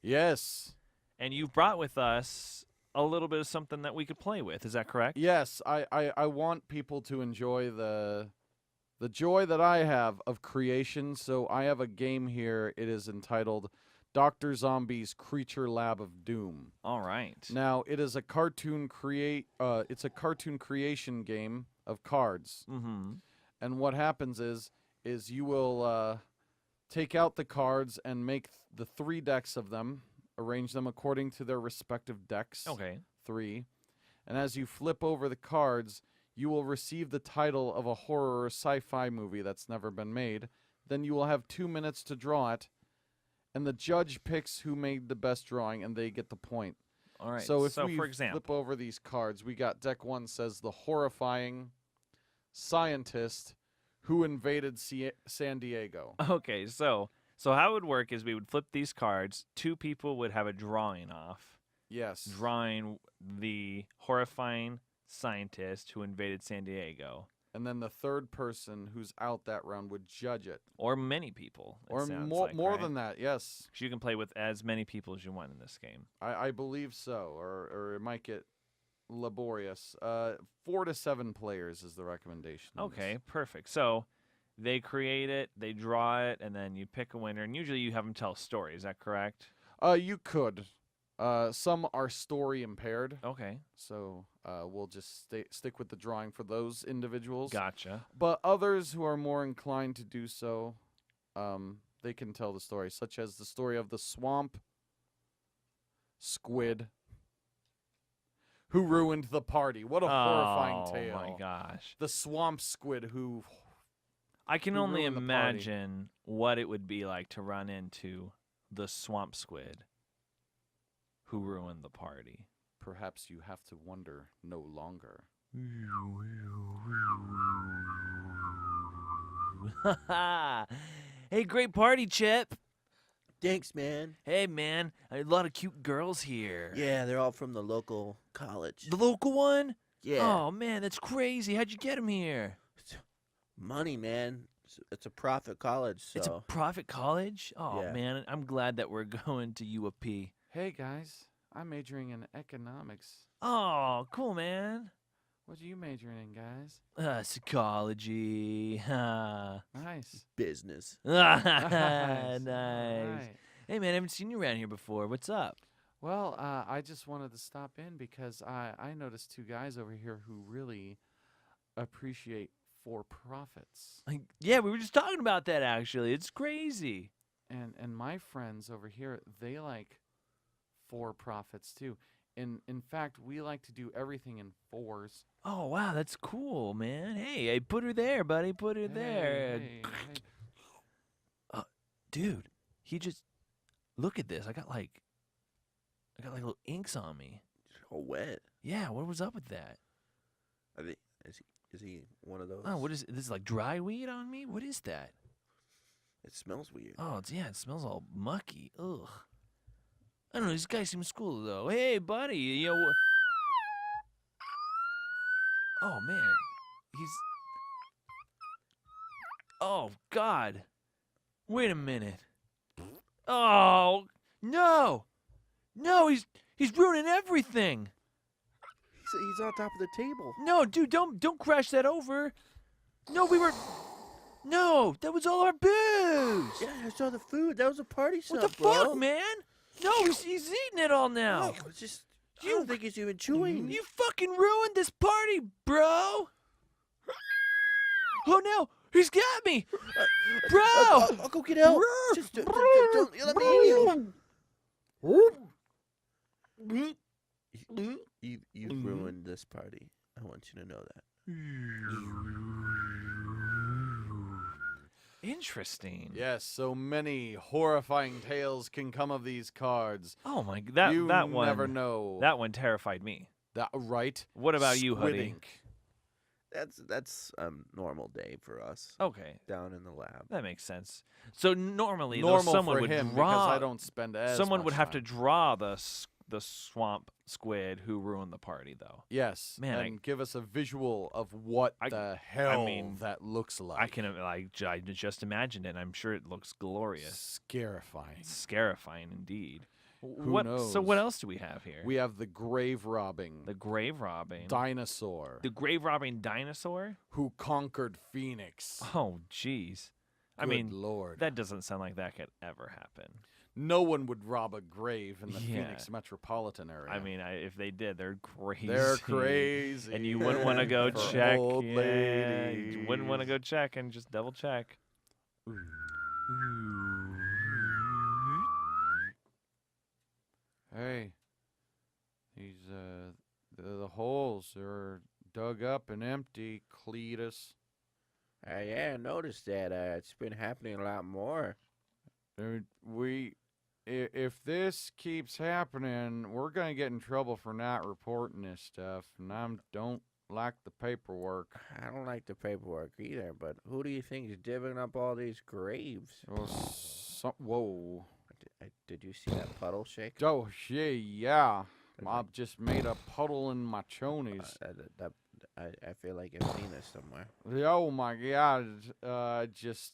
Yes.
And you've brought with us a little bit of something that we could play with. Is that correct?
Yes, I want people to enjoy the joy that I have of creation. So I have a game here. It is entitled Dr. Zombie's Creature Lab of Doom.
All right.
Now, it is a cartoon creation game of cards.
Mm-hmm.
And what happens is you will take out the cards and make the 3 decks of them, arrange them according to their respective decks.
Okay.
3. And as you flip over the cards, you will receive the title of a horror or sci-fi movie that's never been made. Then you will have 2 minutes to draw it, and the judge picks who made the best drawing, and they get the point.
All right.
So if we
for example,
flip over these cards, we got deck 1 says the horrifying scientist who invaded San Diego.
okay, so how it would work is we would flip these cards. 2 people would have a drawing off,
Yes.
drawing the horrifying scientist who invaded San Diego,
And then the third person who's out that round would judge it.
or many people, it
Or
sounds
more
like,
more
right?
than that, yes.
'Cause you can play with as many people as you want in this game.
I believe so. Or it might get laborious. 4 to 7 players is the recommendation. in this.
Okay, perfect. So they create it, they draw it, and then you pick a winner. And usually you have them tell a story. Is that correct?
You could. Some are story impaired,
Okay,
so we'll just stick with the drawing for those individuals.
gotcha.
But others who are more inclined to do so, they can tell the story, such as the story of the swamp squid who ruined the party. What a horrifying tale.
Oh my gosh.
The swamp squid who...
I can
Who
only
ruined the party.
imagine what it would be like to run into the swamp squid who ruined the party.
Perhaps you have to wonder no longer.
Hey, great party, Chip.
Thanks, man.
Hey, man, a lot of cute girls here.
Yeah, they're all from the local college.
The local one?
Yeah.
Oh, man, that's crazy. How'd you get him here?
Money, man. It's a profit college, so.
It's a private college? Oh,
Yeah.
man, I'm glad that we're going to UAP.
Hey, guys. I'm majoring in economics.
Oh, cool, man.
What are you majoring in, guys?
Psychology.
Nice.
business.
nice.
Alright.
Hey, man, I haven't seen you around here before. What's up?
Well, I just wanted to stop in because I noticed 2 guys over here who really appreciate for-profits.
Like, yeah, we were just talking about that, actually. It's crazy.
And my friends over here, they like for-profits too. In fact, we like to do everything in 4s.
Oh, wow, that's cool, man. Hey, put her there, buddy. Put her there.
Hey.
Dude, he just... Look at this. I got like little inks on me.
All wet.
Yeah, what was up with that?
I think is he one of those?
Oh, what is this? Is like dry weed on me? What is that?
It smells weird.
Oh, it smells all mucky. Ugh. I don't know. This guy seems cool though. Hey, buddy. You know what? Oh man, he's. Oh God. Wait a minute. Oh no, no! He's ruining everything.
He's on top of the table.
No, dude, don't crash that over. No, No, that was all our booze.
Yeah, I saw the food. That was a party
What
stuff,
the
bro.
fuck, man? No, he's eating it all now.
Look, it's just. I don't think he's even chewing.
You fucking ruined this party, bro. Oh no, he's got me, bro.
I'll go get help. Just don't let me eat you. You've ruined this party. I want you to know that.
Interesting.
Yes, so many horrifying tales can come of these cards.
Oh my, that
you
one.
never know.
That one terrified me.
That right?
What about you,
Squid
Hoodie?
ink.
That's a normal day for us
Okay,
down in the lab.
that makes sense. So normally, though,
Normal
someone
for
would
him
draw.
because I don't spend as
someone
much
would have to
time.
draw the swamp squid who ruined the party, though.
Yes,
Man,
and give us a visual of what the hell that looks like.
I can I just imagined it. And I'm sure it looks glorious.
Scarifying.
Scarifying indeed.
Who
So
knows?
what else do we have here?
We have the grave robbing
The grave robbing.
dinosaur
The grave robbing dinosaur?
who conquered Phoenix.
Oh, jeez. I
Good
mean,
Lord.
that doesn't sound like that could ever happen.
no one would rob a grave in the
Yeah.
Phoenix metropolitan area.
I mean, if they did, they're crazy.
they're crazy.
And you wouldn't want to go
For
check.
old
Yeah, you wouldn't want to
ladies.
go check and just double check.
Hey, these the holes are dug up and empty, Cletus.
Yeah, I noticed that. It's been happening a lot more.
If this keeps happening, we're gonna get in trouble for not reporting this stuff, and I don't like the paperwork.
I don't like the paperwork either, but who do you think is divvying up all these graves?
Well, whoa.
Did you see that puddle shake?
Oh, yeah. I've just made a puddle in my chonies.
I feel like I've seen this somewhere.
Oh my God! I just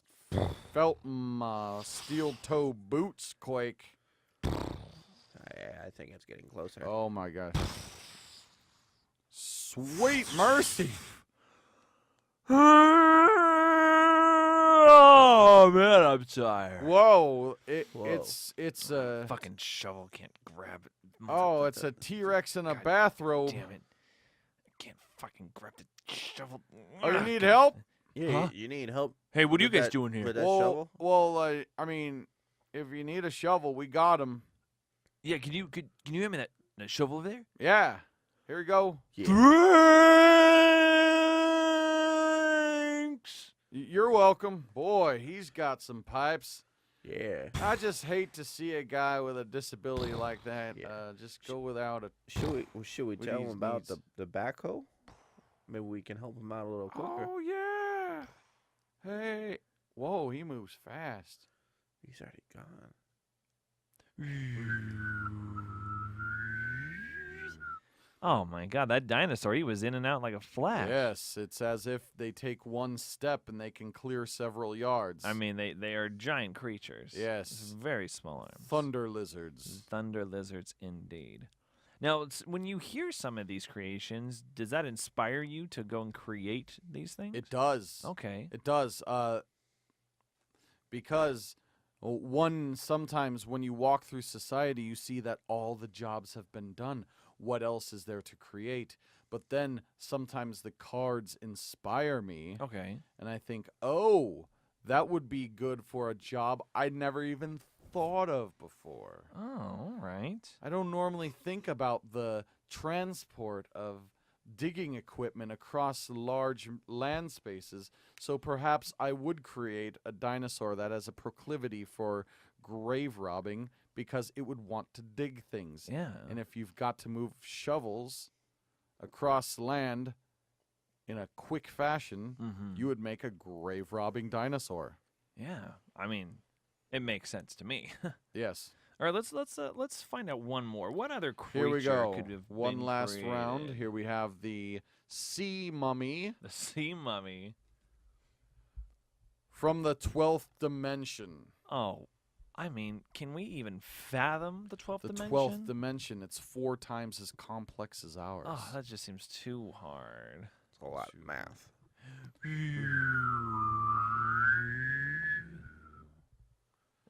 felt my steel-toe boots quake.
I think it's getting closer.
Oh my God! Sweet mercy!
Oh man, I'm tired.
Whoa!
Whoa.
It's a
Fucking shovel can't grab it.
oh, it's a T-Rex in a
God
bathrobe.
Damn it! I can't fucking grab the shovel.
Oh, you need help?
Yeah,
Huh?
you need help.
Hey, what are you
with
guys
that-
doing here?
With that shovel?
Well, I mean, if you need a shovel, we got him.
Yeah, can you hand me that shovel over there?
Yeah. Here we go.
Yeah.
Thanks.
You're welcome. Boy, he's got some pipes.
Yeah.
I just hate to see a guy with a disability like that
Yeah.
just go without it.
Should we
With
tell him
these
about
needs.
the backhoe? Maybe we can help him out a little quicker.
Oh, yeah. Hey. Whoa, he moves fast.
He's already gone.
Oh my God, that dinosaur, he was in and out like a flash.
Yes, it's as if they take one step and they can clear several yards.
I mean, they are giant creatures.
Yes.
Very small arms.
Thunder lizards.
Thunder lizards, indeed. Now, when you hear some of these creations, does that inspire you to go and create these things?
It does.
Okay.
It does. Because sometimes when you walk through society, you see that all the jobs have been done. What else is there to create? But then sometimes the cards inspire me,
Okay.
and I think, oh, that would be good for a job I'd never even thought of before.
Oh, all right.
I don't normally think about the transport of digging equipment across large land spaces, so perhaps I would create a dinosaur that has a proclivity for grave robbing because it would want to dig things.
Yeah.
And if you've got to move shovels across land in a quick fashion,
Mm-hmm.
you would make a grave robbing dinosaur.
Yeah. I mean, it makes sense to me.
Yes.
All right, let's find out one more. What other creature
Here we go.
could have
One
been
last round.
created?
Here we have the sea mummy
The sea mummy.
from the 12th dimension.
Oh, I mean, can we even fathom the 12th
The
dimension?
12th dimension, it's 4 times as complex as ours.
Oh, that just seems too hard.
It's a lot of math.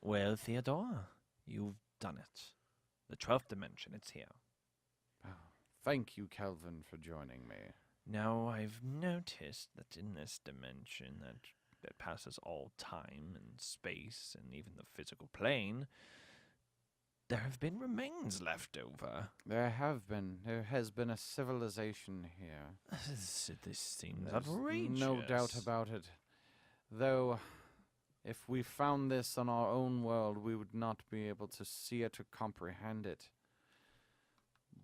Well, Theodore, you've done it. The 12th dimension, it's here.
Thank you, Calvin, for joining me.
Now, I've noticed that in this dimension that passes all time and space and even the physical plane, there have been remains left over.
There has been a civilization here.
This seems
There's
outrageous.
no doubt about it. Though, if we found this on our own world, we would not be able to see it or comprehend it.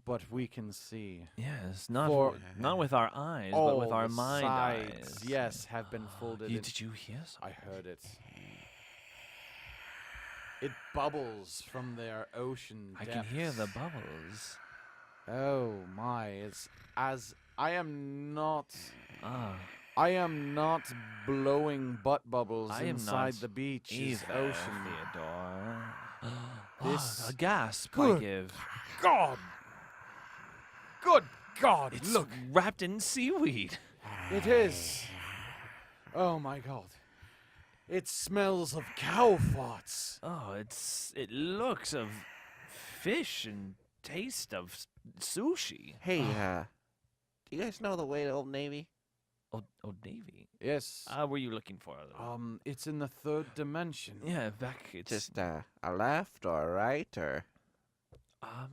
But we can see.
Yes, not
For
with our eyes,
all
but with our
the
mind
sides,
eyes.
yes, have been folded.
Did you hear
I
something?
heard it. It bubbles from their ocean
I
depths.
can hear the bubbles.
Oh my! It's as I am not.
Ah,
I am not blowing butt bubbles
I am
inside
not
the beach's
either,
ocean.
Theodore.
This-
A gasp I
Good
give.
God! Good God!
It's
Look,
wrapped in seaweed.
it is. Oh my God! It smells of cow farts.
Oh, it looks of fish and taste of sushi.
Hey, do you guys know the way to Old Navy?
Old Navy.
Yes.
What were you looking for?
It's in the third dimension.
Yeah, back. It's
Just a left or a right or?
I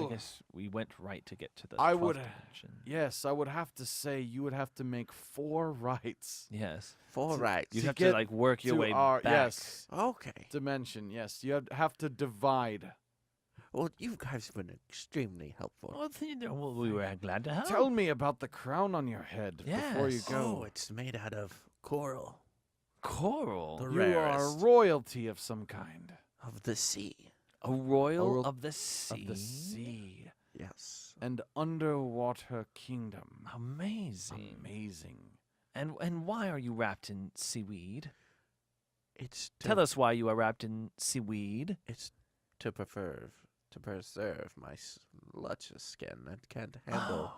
guess we went right to get to the.
I
12th
would-
dimension.
Yes, I would have to say you would have to make 4 rights.
Yes.
4 rights.
You
To
have to
get
like work your
to
way
our
back.
yes
Okay.
dimension. Yes, you have to divide.
Well, you guys have been extremely helpful.
Well, we were glad to help.
Tell me about the crown on your head before you
Yes.
go.
Oh, it's made out of coral
Coral.
The
you are
rarest.
royalty of some kind.
of the sea.
A royal
Royal
of the sea.
Of the sea.
Yes.
And underwater kingdom.
Amazing.
Amazing.
And why are you wrapped in seaweed?
It's to,
Tell us why you are wrapped in seaweed.
It's to preserve my luscious skin that can't handle.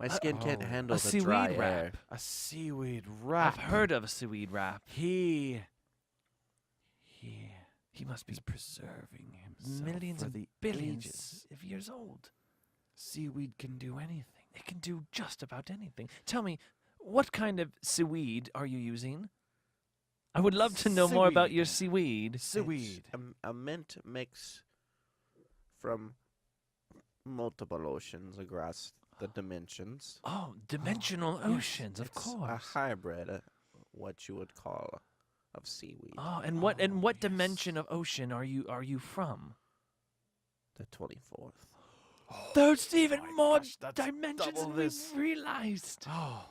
My skin can't
Oh.
handle
A
the
seaweed
dry
wrap.
air.
A seaweed wrap.
I've heard of a seaweed wrap.
He
He must be
is preserving himself
millions
for
and
the
billions
ages.
of years old.
Seaweed can do anything.
It can do just about anything. Tell me, what kind of seaweed are you using? I would love to know more about your seaweed.
Seaweed.
It's a mint mix from multiple oceans across the dimensions.
Oh, dimensional
yes,
oceans, of
It's a
course.
hybrid, what you would call of seaweed.
Oh, and what
yes.
dimension of ocean are you from?
The 24th.
There's even
my
more
gosh, that's
dimensions
double
than
this.
we realized.
Oh.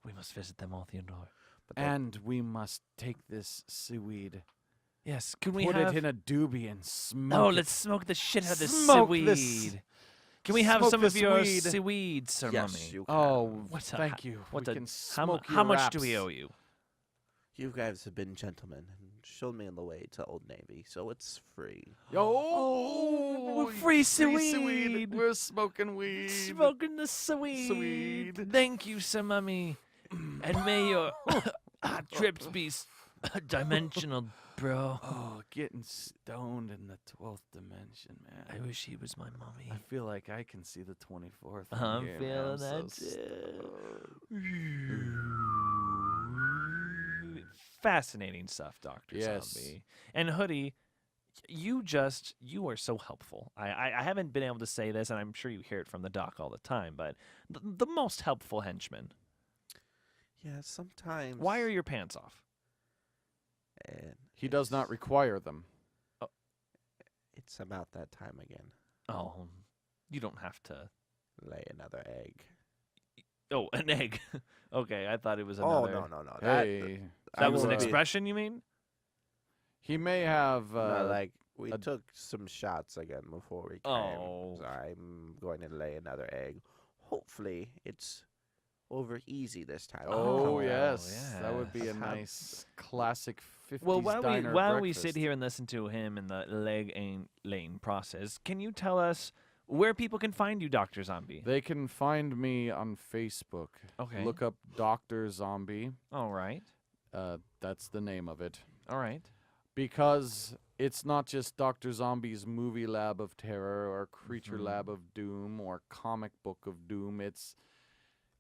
We must visit them all, Theodore.
But that-
And we must take this seaweed,
Yes, can we
put
have?
it in a doobie and smoke
Oh,
it.
let's smoke the shit out of this
Smoke
seaweed.
this-
Can we have
smoke
some of
this
your
weed.
seaweed, Sir
yes,
Mummy?
you can.
Oh,
What's a-
thank you.
What
we
a-
can
how,
smoke
how
your
much do we
wraps.
owe you?
You guys have been gentlemen and shown me the way to Old Navy, so it's free.
Oh,
free seaweed.
We're smoking weed.
Smoking the seaweed.
Seaweed.
Thank you, Sir Mummy. And may your trips be dimensional, bro.
Oh, getting stoned in the 12th dimension, man.
I wish he was my mummy.
I feel like I can see the 24th. from
I'm
here, man.
feeling
so
that too.
stoned.
Fascinating stuff, Dr.
Yes.
Zombie. And Hoodie, you are so helpful. I haven't been able to say this, and I'm sure you hear it from the doc all the time, but the most helpful henchman.
Yeah, sometimes.
Why are your pants off?
And
He does not
it's-
require them.
It's about that time again.
Oh, you don't have to.
Lay another egg.
Oh, an egg. Okay, I thought it was
Oh,
another.
no.
Hey,
That was an
will-
expression, you mean?
He may have.
No, like we
a-
took some shots again before we came.
Oh.
So I'm going to lay another egg. Hopefully, it's over easy this time.
Oh,
Oh,
yes, that would be a
yes.
nice classic 50s
Well, while
diner
we sit
breakfast.
here and listen to him in the laying process, can you tell us where people can find you, Dr. Zombie?
They can find me on Facebook.
Okay.
Look up Dr. Zombie.
All right.
That's the name of it.
All right.
Because it's not just Dr. Zombie's movie lab of terror or creature
Mhm.
lab of doom or comic book of doom. It's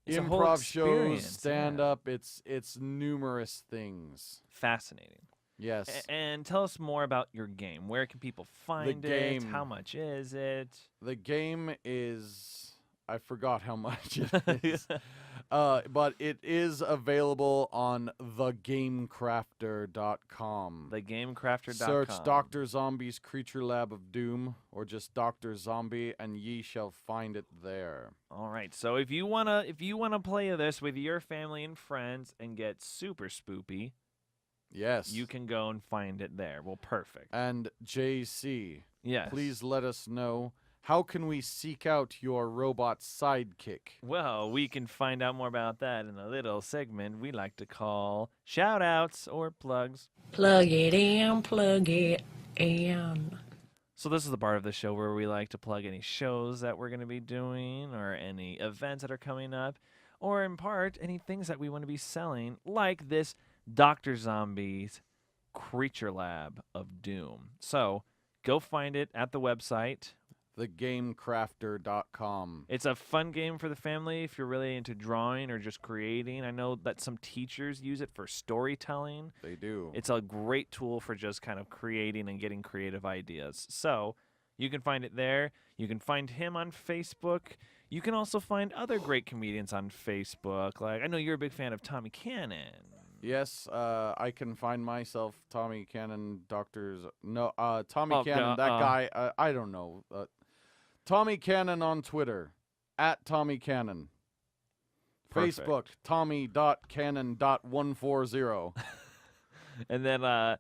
It's a whole
improv shows,
experience,
stand
yeah.
up. It's numerous things.
Fascinating.
Yes.
And tell us more about your game. Where can people find it?
game.
How much is it?
The game is, I forgot how much it is, but it is available on thegamecrafter.com.
TheGameCrafter.com.
Search Dr. Zombie's Creature Lab of Doom or just Dr. Zombie and ye shall find it there.
All right. So if you wanna play this with your family and friends and get super spoopy,
Yes.
you can go and find it there. Well, perfect.
And JC,
Yes.
please let us know, how can we seek out your robot sidekick?
Well, we can find out more about that in a little segment we like to call shout-outs or plugs.
Plug it in, plug it in.
So this is the part of the show where we like to plug any shows that we're going to be doing or any events that are coming up, or in part, any things that we want to be selling, like this Dr. Zombie's Creature Lab of Doom. So go find it at the website.
thegamecrafter.com.
It's a fun game for the family if you're really into drawing or just creating. I know that some teachers use it for storytelling.
They do.
It's a great tool for just kind of creating and getting creative ideas. So you can find it there. You can find him on Facebook. You can also find other great comedians on Facebook. Like, I know you're a big fan of Tommy Cannon.
Yes, I can find myself Tommy Cannon, Tommy
Oh,
Cannon,
no,
that guy, I don't know. Tommy Cannon on Twitter, at Tommy Cannon.
Perfect.
Facebook, Tommy.Cannon.140.
And then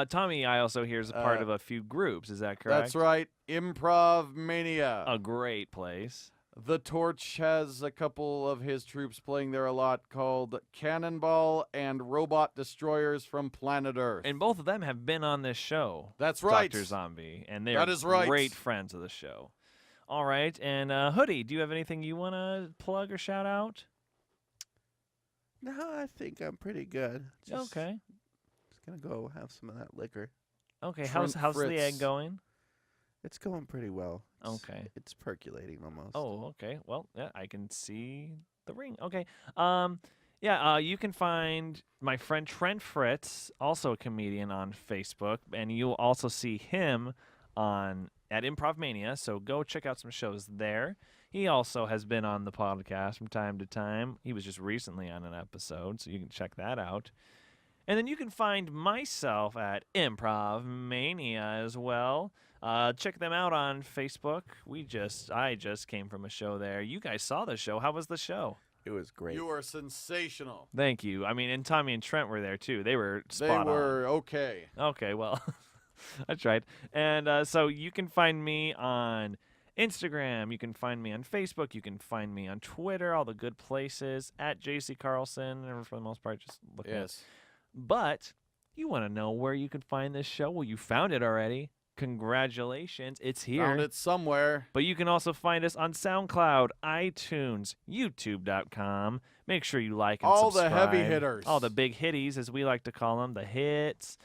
Tommy, I also hear, is a part of a few groups. Is that correct?
That's right, Improv Mania.
A great place.
The Torch has a couple of his troops playing there a lot called Cannonball and Robot Destroyers from Planet Earth.
And both of them have been on this show.
That's right.
Dr. Zombie. And they're
That is right.
great friends of the show. All right. And Hoodie, do you have anything you want to plug or shout out?
No, I think I'm pretty good.
Okay.
Just gonna go have some of that liquor.
Okay.
Trent
How's the
Fritz.
egg going?
It's going pretty well.
Okay.
It's percolating almost.
Oh, okay. Well, yeah, I can see the ring. Okay. You can find my friend Trent Fritz, also a comedian, on Facebook, and you'll also see him at Improv Mania. So go check out some shows there. He also has been on the podcast from time to time. He was just recently on an episode, so you can check that out. And then you can find myself at Improv Mania as well. Check them out on Facebook. I just came from a show there. You guys saw the show. How was the show?
It was great.
You are sensational.
Thank you. I mean, and Tommy and Trent were there too. They were spot
They were okay.
on. Okay, well, I tried. And so you can find me on Instagram. You can find me on Facebook. You can find me on Twitter, all the good places, at JC Carlson, and for the most part, just look at it.
Yes.
But you want to know where you can find this show? Well, you found it already. Congratulations, it's here.
Found it somewhere.
But you can also find us on SoundCloud, iTunes, YouTube.com. Make sure you like and
All
subscribe.
the heavy hitters.
All the big hitties, as we like to call them, the hits.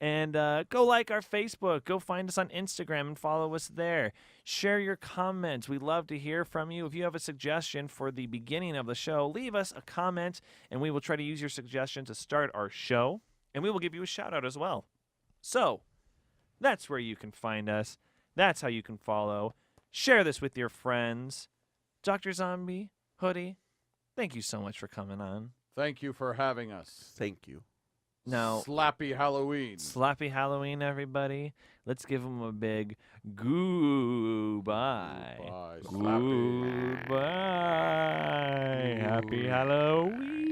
And go like our Facebook. Go find us on Instagram and follow us there. Share your comments. We love to hear from you. If you have a suggestion for the beginning of the show, leave us a comment, and we will try to use your suggestion to start our show. And we will give you a shout-out as well. So, that's where you can find us. That's how you can follow. Share this with your friends. Dr. Zombie, Hoodie, thank you so much for coming on.
Thank you for having us.
Thank you.
Now,
Slappy Halloween.
Slappy Halloween, everybody. Let's give them a big goodbye.
Goodbye, Slappy.
Goodbye. Happy Halloween.